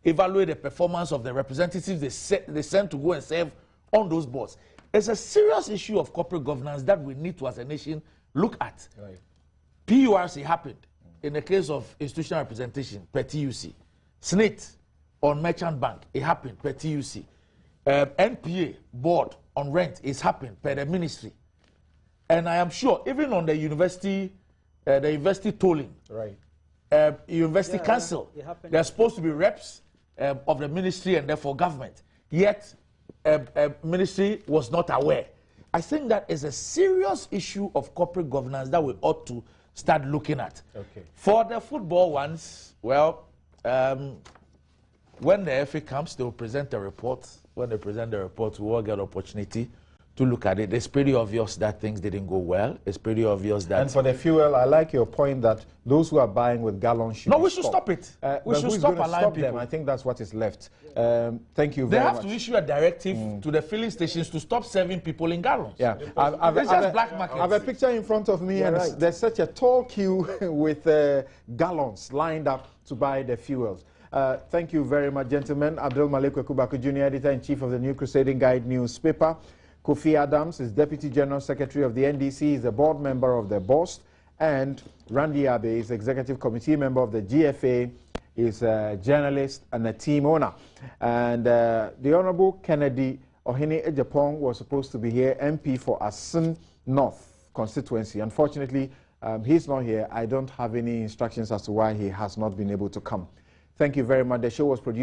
Speaker 3: evaluate the performance of the representatives they send to go and serve on those boards. It's a serious issue of corporate governance that we need to, as a nation, look at.
Speaker 1: Right.
Speaker 3: PURC happened in the case of institutional representation per TUC. SNIT on merchant bank, it happened per TUC. NPA board on rent is happened per the ministry. And I am sure even on the university tolling,
Speaker 1: Right.
Speaker 3: University Council, there are supposed to be reps of the ministry and therefore government. Yet, ministry was not aware. I think that is a serious issue of corporate governance that we ought to start looking at.
Speaker 1: Okay.
Speaker 3: For the football ones, well, when the FA comes, they will present a report. When they present the report, we all get opportunity to look at it. It's pretty obvious that things didn't go well. It's pretty obvious that...
Speaker 1: And for the fuel, I like your point that those who are buying with gallons should
Speaker 3: we should stop it. We should stop allowing people.
Speaker 1: Them? I think that's what is left. Thank you
Speaker 3: They
Speaker 1: very
Speaker 3: have
Speaker 1: much.
Speaker 3: to issue a directive to the filling stations to stop serving people in gallons.
Speaker 1: Yeah,
Speaker 3: It's just black market.
Speaker 1: I have a picture in front of me, and there's such a tall queue with gallons lined up to buy the fuels. Thank you very much, gentlemen. Abdul Malik Kwekubaku, Jr., Editor-in-Chief of the New Crusading Guide newspaper. Kofi Adams is Deputy General Secretary of the NDC, is a board member of the BOST, and Randy Abe is Executive Committee member of the GFA, is a journalist and a team owner. And the Honorable Kennedy Ohene Ejapong was supposed to be here, MP for Asin North constituency. Unfortunately, he's not here. I don't have any instructions as to why he has not been able to come. Thank you very much. The show was produced